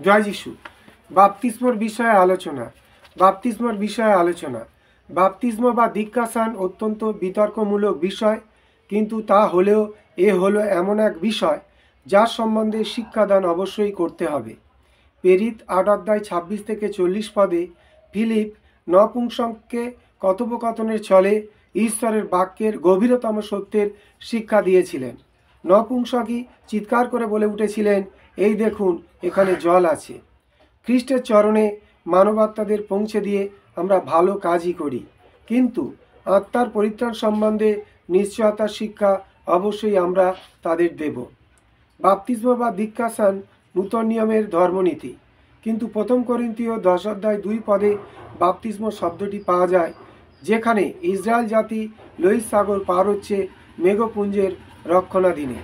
জয় যিশু। বাপ্তিস্মর বিষয়ে আলোচনা। বাপ্তিস্মর বিষয়ে আলোচনা। বাপ্তিস্ম বা দীক্ষাস্নান অত্যন্ত বিতর্কমূলক বিষয়, কিন্তু তা হলেও হলো এমন এক বিষয় যার সম্বন্ধে শিক্ষাদান অবশ্যই করতে হবে। প্রেরিত 8 অধ্যায় 26 থেকে 40 পদে ফিলিপ নপুংসককে কথোপকথনের ছলে ঈশ্বরের বাক্যের গভীরতম সত্যের শিক্ষা দিয়েছিলেন। নপুংসকই চিৎকার করে বলে উঠেছিলেন, এই দেখুন, এখানে জল আছে। খ্রিস্টের চরণে মানবাত্মাদের পৌঁছে দিয়ে আমরা ভালো কাজই করি, কিন্তু আত্মার পরিত্রাণ সম্বন্ধে নিশ্চয়তার শিক্ষা অবশ্যই আমরা তাদের দেব। বাপ্তিস্ম বা দীক্ষাস্নান নূতন নিয়মের ধর্মনীতি, কিন্তু 1 করিন্থীয় 10 অধ্যায় 2 বাপ্তিস্ম শব্দটি পাওয়া যায়, যেখানে ইসরায়েল জাতি লোহিত সাগর পার হচ্ছে মেঘপুঞ্জের রক্ষণাধীনে।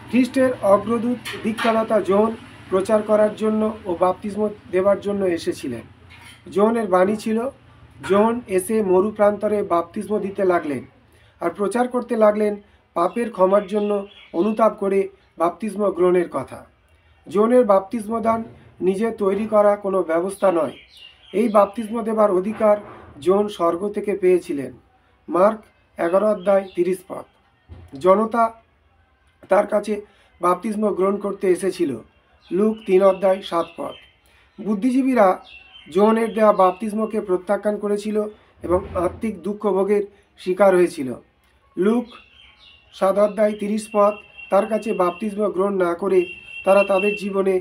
খ্রিস্টের অগ্রদূত দীক্ষাদাতা জন প্রচার করার জন্য ও বাপ্তিস্ম দেবার জন্য এসেছিলেন। জনের বাণী ছিল, জন এসে মরু প্রান্তরে বাপ্তিস্ম দিতে লাগলেন আর প্রচার করতে লাগলেন পাপের ক্ষমার জন্য অনুতাপ করে বাপ্তিস্ম গ্রহণের কথা। জনের বাপ্তিস্ম দান নিজে তৈরি করা কোনো ব্যবস্থা নয়। এই বাপ্তিস্ম দেবার অধিকার জন স্বর্গ থেকে পেয়েছিলেন। মার্ক 11 অধ্যায় 30 জনতা তার কাছে বাপ্তিস্ম গ্রহণ করতে এসেছিল। লুক 3 অধ্যায় 7 বুদ্ধিজীবীরা জনের দেওয়া বাপ্তিস্মকে প্রত্যাখ্যান করেছিল এবং আত্মিক দুঃখ ভোগের শিকার হয়েছিল। লুক 7 অধ্যায় 30 তার কাছে বাপ্তিস্ম গ্রহণ না করে তারা তাদের জীবনে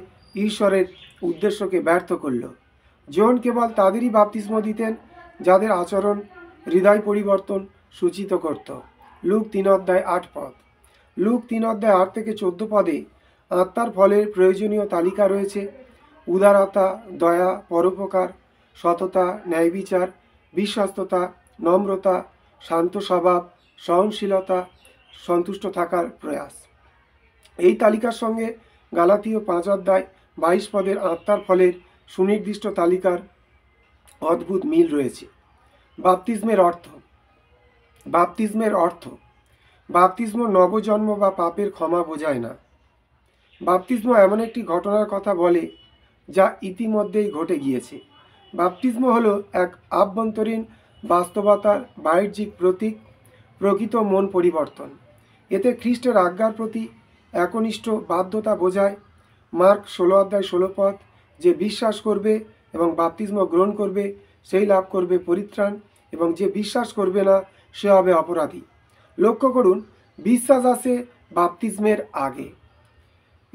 ঈশ্বরের উদ্দেশ্যকে ব্যর্থ করল। জন কেবল তাদেরই বাপ্তিস্ম দিতেন যাদের আচরণ হৃদয় পরিবর্তন সূচিত করত। লুক 3 অধ্যায় 8 লুক 3 অধ্যায় 8 থেকে 14 আত্মার ফলের প্রয়োজনীয় তালিকা রয়েছে। উদারতা, দয়া, পরোপকার, সততা, ন্যায়বিচার, বিশ্বস্ততা, নম্রতা, শান্ত স্বভাব, সহনশীলতা, সন্তুষ্ট থাকার প্রয়াস। এই তালিকার সঙ্গে গালাতীয় 5 অধ্যায় 22 আত্মার ফলের সুনির্দিষ্ট তালিকার অদ্ভুত মিল রয়েছে। বাপ্তিস্মের অর্থ। বাপ্তিস্মের অর্থ বাপ্তিস্ম নবজন্ম বা পাপের ক্ষমা বোঝায় না। বাপ্তিস্ম এমন একটি ঘটনার কথা বলে যা ইতিমধ্যেই ঘটে গিয়েছে। বাপ্তিস্ম হলো এক আভ্যন্তরীণ বাস্তবতার বাহ্যিক প্রতীক, প্রকৃত মন পরিবর্তন। এতে খ্রিস্টের আজ্ঞার প্রতি একনিষ্ঠ বাধ্যতা বোঝায়। মার্ক 16 অধ্যায় 16 যে বিশ্বাস করবে এবং বাপ্তিস্ম গ্রহণ করবে সেই লাভ করবে পরিত্রাণ, এবং যে বিশ্বাস করবে না সে হবে অপরাধী। লক্ষ্য করুন, বিশ্বাস আসে বাপ্তিস্মের আগে।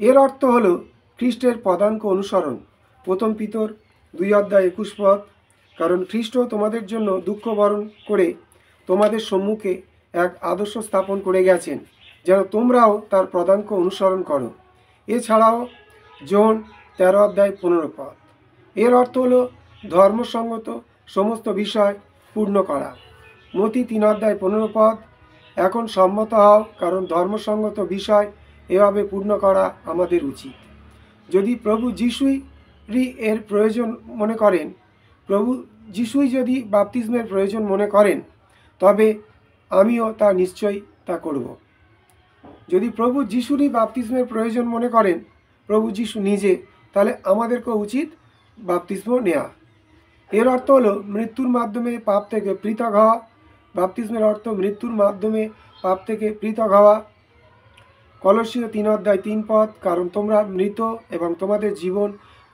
এর অর্থ হলো খ্রিস্টের পদাঙ্ক অনুসরণ। 1 পিতর 2 অধ্যায় 21 কারণ খ্রিস্ট তোমাদের জন্য দুঃখ বরণ করে তোমাদের সম্মুখে এক আদর্শ স্থাপন করে গেছেন, যেন তোমরাও তার পদাঙ্ক অনুসরণ করো। এছাড়াও জন 13 অধ্যায় 15 এর অর্থ হলো ধর্মসঙ্গত সমস্ত বিষয় পূর্ণ করা। মতি 3 অধ্যায় 15 এখন সম্মত হও, কারণ ধর্মসঙ্গত বিষয় এভাবে পূর্ণ করা আমাদের উচিত। যদি প্রভু যিশুই এর প্রয়োজন মনে করেন, প্রভু যিশুই যদি বাপ্তিস্মের প্রয়োজন মনে করেন, তবে আমিও তা নিশ্চয়ই তা করব। যদি প্রভু যিশুরই বাপ্তিস্মের প্রয়োজন মনে করেন, প্রভু যিশু নিজে, তাহলে আমাদেরকে উচিত বাপ্তিস্ম নেওয়া। এর অর্থ হলো মৃত্যুর মাধ্যমে পাপ থেকে পৃথক হওয়া। বাপ্তিস্মের অর্থ মৃত্যুর মাধ্যমে পাপ থেকে পৃথক হওয়া। কলসীয় 3 অধ্যায় 3 কারণ তোমরা মৃত এবং তোমাদের জীবন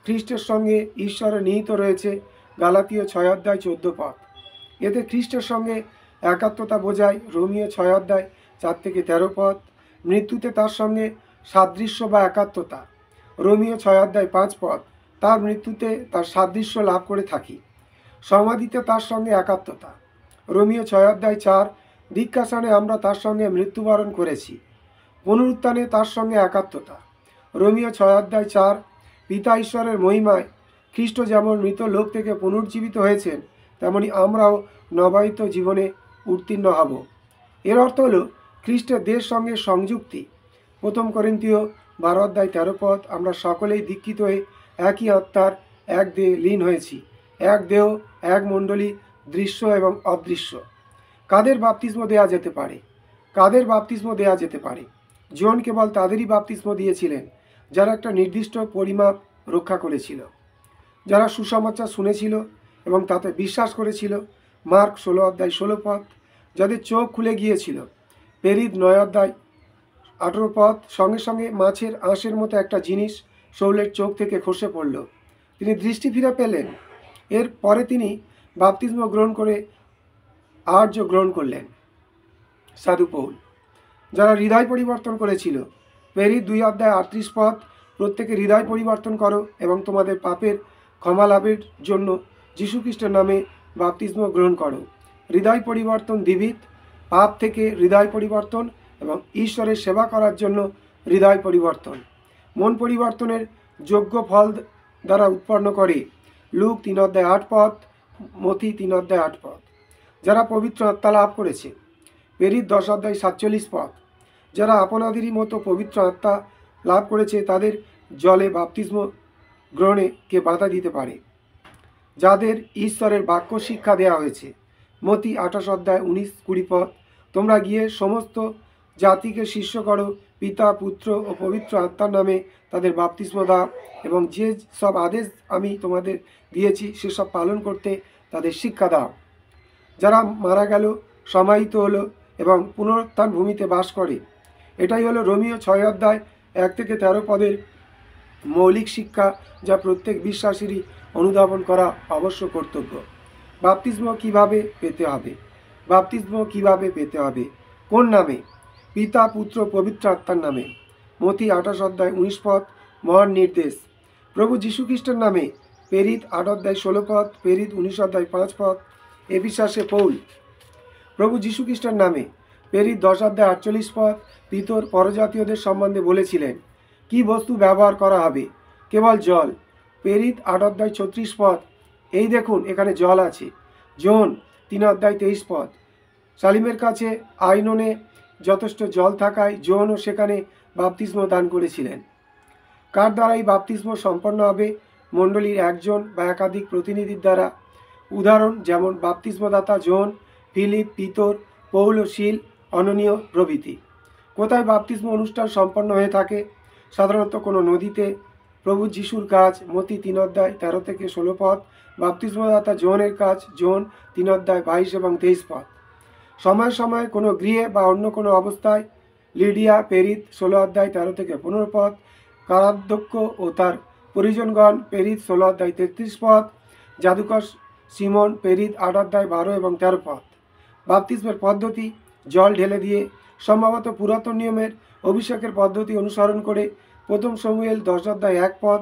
খ্রিস্টের সঙ্গে ঈশ্বরে নিহিত রয়েছে। গালাতীয় 6 অধ্যায় 14 এতে খ্রিস্টের সঙ্গে একাত্মতা বোঝায়। রোমীয় 6 অধ্যায় 4-13 মৃত্যুতে তার সঙ্গে সাদৃশ্য বা একাত্মতা। রোমীয় 6 অধ্যায় 5 তার মৃত্যুতে তার সাদৃশ্য লাভ করে থাকি। সমাধিতে তার সঙ্গে একাত্মতা। রোমীয় 6 অধ্যায় 4 দীক্ষাস্নানে আমরা তার সঙ্গে মৃত্যুবরণ করেছি। পুনরুত্থানে তার সঙ্গে একাত্মতা। রোমীয় 6 অধ্যায় 4 পিতা ঈশ্বরের মহিমায় খ্রিস্ট যেমন মৃত লোক থেকে পুনর্জীবিত হয়েছেন, তেমনি আমরাও নবায়িত জীবনে উত্তীর্ণ হব। এর অর্থ হলো খ্রিস্টের দেহের সঙ্গে সংযুক্তি। 1 করিন্থীয় 12 অধ্যায় 13 আমরা সকলেই দীক্ষিত হয়ে একই আত্মার এক দেহে লীন হয়েছি। এক দেহ, এক মণ্ডলী, দৃশ্য এবং অদৃশ্য। কাদের বাপ্তিস্ম দেয়া যেতে পারে? কাদের বাপ্তিস্ম দেয়া যেতে পারে? জন কেবল তাদেরই বাপ্তিস্ম দিয়েছিলেন যারা একটা নির্দিষ্ট পরিমাপ রক্ষা করেছিল, যারা সুসমাচার শুনেছিল এবং তাতে বিশ্বাস করেছিল। মার্ক 16:16 যাদের চোখ খুলে গিয়েছিল। পেরিদ 9:18 সঙ্গে সঙ্গে মাছের আঁশের মতো একটা জিনিস শৌলের চোখ থেকে খসে পড়ল। তিনি দৃষ্টি ফিরে পেলেন। এর পরে তিনি বাপ্তিস্ম গ্রহণ করে আহার্য গ্রহণ করলেন। সাধু পৌল যারা হৃদয় পরিবর্তন করেছিল। পেরিদ 2:38 প্রত্যেকে হৃদয় পরিবর্তন করো এবং তোমাদের পাপের ক্ষমা লাভের জন্য যীশুখ্রিস্টের নামে বাপ্তিস্ম গ্রহণ করো। হৃদয় পরিবর্তন দ্বিবিধ, পাপ থেকে হৃদয় পরিবর্তন এবং ঈশ্বরের সেবা করার জন্য হৃদয় পরিবর্তন। মন পরিবর্তনের যোগ্য ফল দ্বারা উৎপন্ন করে। লুক 3:8, মথি 3:8 যারা পবিত্র আত্মা লাভ করেছে। পেরিদ 10:47 যারা আপনাদেরই মতো পবিত্র আত্মা লাভ করেছে তাদের জলে বাপ্তিস্ম গ্রহণে কে বাধা দিতে পারে? যাদের ঈশ্বরের বাক্য শিক্ষা দেওয়া হয়েছে। মতি 28:19-20 তোমরা গিয়ে সমস্ত জাতিকে শিষ্য করো, পিতা পুত্র ও পবিত্র আত্মার নামে তাদের বাপ্তিস্ম দাও এবং যে সব আদেশ আমি তোমাদের দিয়েছি সেসব পালন করতে তাদের শিক্ষা দাও। যারা মারা গেল, সমাহিত হলো এবং পুনরুত্থান ভূমিতে বাস করে। এটাই হলো রোমীয় 6:1-13 মৌলিক শিক্ষা, যা প্রত্যেক বিশ্বাসীরই অনুধাবন করা অবশ্য কর্তব্য। বাপ্তিস্ম কিভাবে পেতে হবে? বাপ্তিস্ম কিভাবে পেতে হবে? কোন নামে? পিতা পুত্র পবিত্র আত্মার নামে। মতি 28:19 মহান নির্দেশ। প্রভু যীশুখ্রিস্টের নামে। পেরিদ 8:16, পেরিদ 19:5 এ বিশ্বাসে পৌল। প্রভু যীশুখ্রিস্টের নামে। পেরিদ 10:48 পিতর পরজাতীয়দের সম্বন্ধে বলেছিলেন কি বস্তু ব্যবহার করা হবে? কেবল জল। পেরিদ 8:36 এই দেখুন এখানে জল আছে। জন 3:23 সালিমের কাছে আইননে যথেষ্ট জল থাকায় জনও সেখানে বাপ্তিস্ম দান করেছিলেন। কার দ্বারাই বাপ্তিস্ম সম্পন্ন হবে? মণ্ডলীর একজন বা একাধিক প্রতিনিধির দ্বারা। উদাহরণ যেমন বাপ্তিস্মদাতা জন, ফিলিপ, পিতর, পৌল, শিল, অননীয় প্রভৃতি। কোথায় বাপ্তিস্ম অনুষ্ঠান সম্পন্ন হয়ে থাকে? সাধারণত কোনো নদীতে। প্রভু যিশুর কাজ মতি 3:13-16 বাপ্তিস্মদাতা জোহনের কাজ জন 3:22 এবং 23 সময়ে সময়ে কোনো গৃহে বা অন্য কোনো অবস্থায়। লিডিয়া পেরিদ 16:13-15 কারাধ্যক্ষ ও তার পরিজনগণ পেরিদ 16:33 জাদুকর সিমন পেরিদ 8:12 এবং 13 বাপ্তিস্মের পদ্ধতি জল ঢেলে দিয়ে, সম্ভবত পুরাতন নিয়মের অভিষেকের পদ্ধতি অনুসরণ করে। প্রথম শমূয়েল 10:1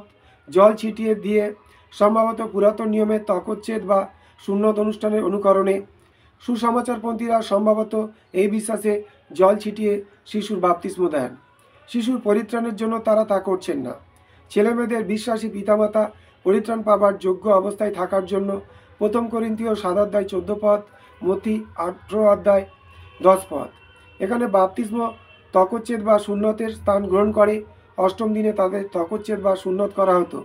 জল ছিটিয়ে দিয়ে, সম্ভবত পুরাতন নিয়মের ত্বকচ্ছেদ বা সুন্নত অনুষ্ঠানের অনুকরণে। সুসমাচারপন্থীরা সম্ভবত এই বিশ্বাসে জল ছিটিয়ে শিশুর বাপ্তিস্ম দেন। শিশুর পরিত্রাণের জন্য তারা তা করছেন না। ছেলেমেয়েদের বিশ্বাসী পিতামাতা পরিত্রাণ পাবার যোগ্য অবস্থায় থাকার জন্য। প্রথম করিন্থীয় 7:14 মতি 18:10 এখানে বাপ্তিস্ম ত্বকচ্ছেদ বা সুন্নতের স্থান গ্রহণ করে। অষ্টম দিনে তাদের ত্বকচ্ছেদ বা সুন্নত করা হতো।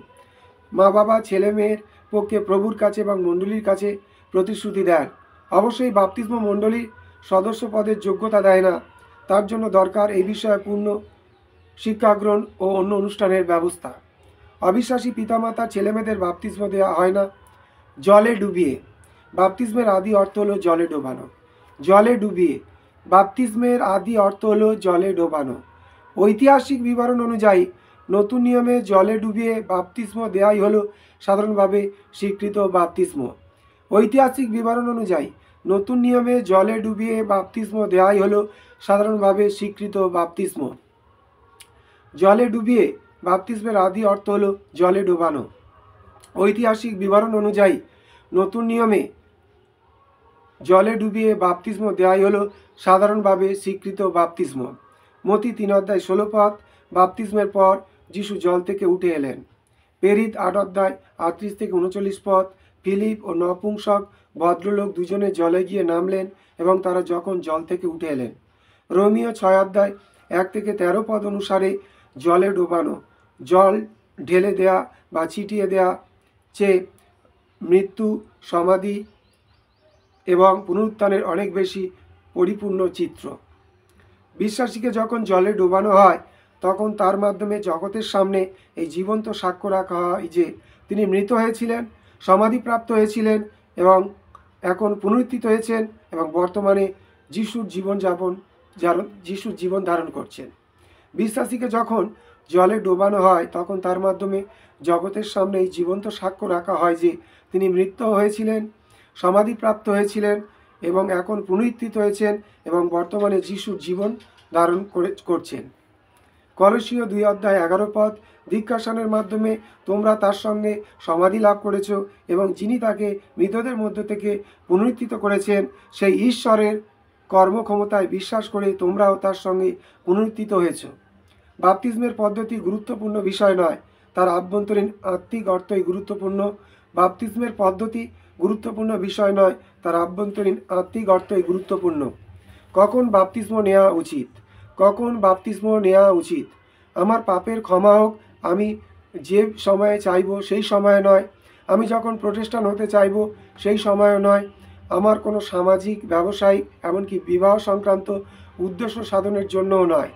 মা বাবা ছেলে মেয়ের পক্ষে প্রভুর কাছে এবং মণ্ডলীর কাছে প্রতিশ্রুতি দেন। অবশ্যই বাপ্তিস্ম মণ্ডলীর সদস্য পদের যোগ্যতা দেয় না। তার জন্য দরকার এই বিষয়ে পূর্ণ শিক্ষা গ্রহণ ও অন্য অনুষ্ঠানের ব্যবস্থা। অবিশ্বাসী পিতামাতা ছেলেমেয়েদের বাপ্তিস্ম দেওয়া হয় না। জলে ডুবিয়ে। বাপ্তিস্মের আদি অর্থ হলো জলে ডোবানো। জলে ডুবিয়ে বাপ্তিস্মের আদি অর্থ হলো জলে ডোবানো। ঐতিহাসিক বিবরণ অনুযায়ী নতুন নিয়মে জলে ডুবিয়ে বাপ্তিস্ম দেওয়াই হলো সাধারণভাবে স্বীকৃত বাপ্তিস্ম। ঐতিহাসিক বিবরণ অনুযায়ী নতুন নিয়মে জলে ডুবিয়ে বাপ্তিস্ম দেওয়াই হলো সাধারণভাবে স্বীকৃত বাপ্তিস্ম। জলে ডুবিয়ে বাপ্তিস্মের আদি অর্থ হলো জলে ডোবানো। ঐতিহাসিক বিবরণ অনুযায়ী নতুন নিয়মে জলে ডুবিয়ে বাপ্তিস্ম দেওয়াই হলো সাধারণভাবে স্বীকৃত বাপ্তিস্ম। মতি 3:16 বাপ্তিস্মের পর যিশু জল থেকে উঠে এলেন। পেরিদ 8:38-39 ফিলিপ ও নপুংসক ভদ্রলোক দুজনে জলে গিয়ে নামলেন এবং তারা যখন জল থেকে উঠে এলেন। রোমীয় 6:1-13 অনুসারে জলে ডোবানো, জল ঢেলে দেয়া বা ছিটিয়ে দেয়া চেয়ে মৃত্যু, সমাধি এবং পুনরুত্থানের অনেক বেশি পরিপূর্ণ চিত্র। বিশ্বাসীকে যখন জলে ডোবানো হয় তখন তার মাধ্যমে জগতের সামনে এই জীবন্ত সাক্ষ্য রাখা হয় যে তিনি মৃত হয়েছিলেন, সমাধিপ্রাপ্ত হয়েছিলেন এবং এখন পুনরুত্থিত হয়েছেন এবং বর্তমানে যিশুর জীবন ধারণ করছেন। বিশ্বাসীকে যখন জলে ডোবানো হয় তখন তার মাধ্যমে জগতের সামনে এই জীবন্ত সাক্ষ্য রাখা হয় যে তিনি মৃত্যু হয়েছিলেন, সমাধিপ্রাপ্ত হয়েছিলেন এবং এখন পুনরুত্থিত হয়েছেন এবং বর্তমানে যিশুর জীবন ধারণ করছেন। কলসীয় 2:11 দীক্ষাসনের মাধ্যমে তোমরা তার সঙ্গে সমাধি লাভ করেছ এবং যিনি তাকে মৃতদের মধ্য থেকে পুনরুত্থিত করেছেন সেই ঈশ্বরের কর্মক্ষমতায় বিশ্বাস করে তোমরাও তার সঙ্গে পুনরুত্থিত হয়েছ। বাপ্তিস্মের পদ্ধতি গুরুত্বপূর্ণ বিষয় নয়, তার আভ্যন্তরীণ আত্মিক অর্থই গুরুত্বপূর্ণ। বাপ্তিস্মের পদ্ধতি গুরুত্বপূর্ণ বিষয় নয়, তার আভ্যন্তরীণ আত্মিক অর্থই গুরুত্বপূর্ণ। কখন বাপ্তিস্ম নেওয়া উচিত? কখন বাপ্তিস্ম নেওয়া উচিত? আমার পাপের ক্ষমা হোক, আমি যে সময়ে চাইব সেই সময়ে নয়। আমি যখন প্রতিষ্ঠান হতে চাইব সেই সময়ও নয়। আমার কোনো সামাজিক, ব্যবসায়িক, এমনকি বিবাহ সংক্রান্ত উদ্দেশ্য সাধনের জন্যও নয়।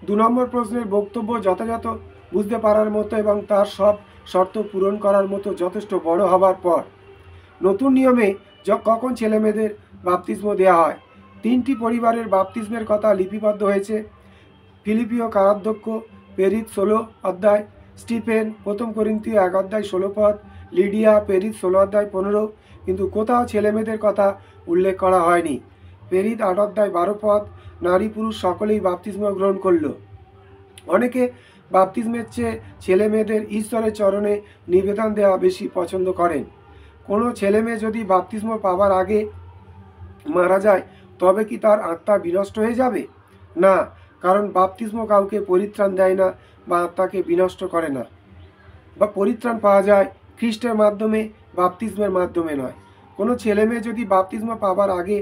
2 নম্বর প্রশ্নের বক্তব্য যথাযথ বুঝতে পারার মতো এবং তার সব শর্ত পূরণ করার মতো যথেষ্ট বড় হবার পর। নতুন নিয়মে কখন ছেলেমেয়েদের বাপ্তিস্ম দেওয়া হয়? 3টি পরিবারের বাপ্তিস্মের কথা লিপিবদ্ধ হয়েছে। ফিলিপীয় কারাধ্যক্ষ, প্রেরিত 16 অধ্যায়, স্টিফেন 1 করিন্থীয় 1:16, লিডিয়া প্রেরিত 16:15, কিন্তু কোথাও ছেলেমেয়েদের কথা উল্লেখ করা হয়নি। প্রেরিত 8:12, নারী পুরুষ সকলেই বাপ্তিস্ম গ্রহণ করল। অনেকে বাপ্তিস্মের চেয়ে ছেলে মেয়েদের ঈশ্বরের চরণে নিবেদন দেওয়া বেশি পছন্দ করেন। কোনো ছেলে মেয়ে যদি বাপ্তিস্ম পাবার আগে মারা যায় তবে কি তার আত্মা বিনষ্ট হয়ে যাবে? না, কারণ বাপ্তিস্ম কাউকে পরিত্রাণ দেয় না বা আত্মাকে বিনষ্ট করে না। বা পরিত্রাণ পাওয়া যায় খ্রিস্টের মাধ্যমে, বাপ্তিস্মের মাধ্যমে নয়। কোনো ছেলে মেয়ে যদি বাপ্তিস্ম পাবার আগে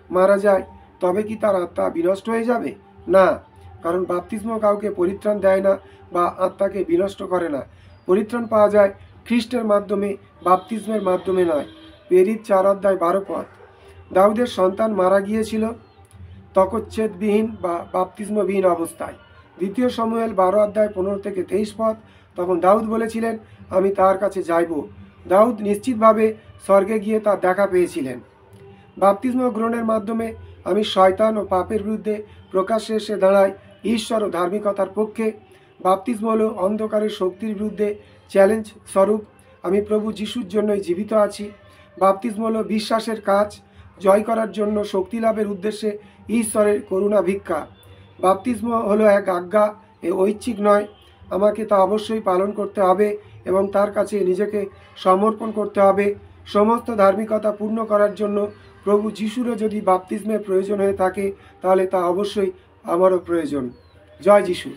মারা যায় তবে কি তার আত্মা বিনষ্ট হয়ে যাবে? না, কারণ বাপ্তিস্ম কাউকে পরিত্রাণ দেয় না বা আত্মাকে বিনষ্ট করে না। পরিত্রাণ পাওয়া যায় খ্রিস্টের মাধ্যমে, বাপ্তিস্মের মাধ্যমে নয়। প্রেরিত 4:12। দাউদের সন্তান মারা গিয়েছিল ত্বকচ্ছেদবিহীন বা বাপ্তিস্মবিহীন অবস্থায়। 2 শমূয়েল 12:15-23। তখন দাউদ বলেছিলেন, আমি তার কাছে যাইব। দাউদ নিশ্চিতভাবে স্বর্গে গিয়ে তার দেখা পেয়েছিলেন। বাপ্তিস্ম গ্রহণের মাধ্যমে আমি শয়তান ও পাপের বিরুদ্ধে প্রকাশ্যে এসে দাঁড়াই ঈশ্বর ও ধার্মিকতার পক্ষে। বাপ্তিস্ম হল অন্ধকারের শক্তির বিরুদ্ধে চ্যালেঞ্জ স্বরূপ। আমি প্রভু যিশুর জন্যই জীবিত আছি। বাপ্তিস্ম হল বিশ্বাসের কাজ জয় করার জন্য শক্তি লাভের উদ্দেশ্যে ঈশ্বরের করুণা ভিক্ষা। বাপ্তিস্ম হলো এক আজ্ঞা, এ ঐচ্ছিক নয়। আমাকে তা অবশ্যই পালন করতে হবে এবং তার কাছে নিজেকে সমর্পণ করতে হবে। সমস্ত ধার্মিকতা পূর্ণ করার জন্য প্রভু যিশুরও যদি বাপ্তিস্মের প্রয়োজন হয়ে থাকে তাহলে তা অবশ্যই আমারও প্রয়োজন। জয় যিশু।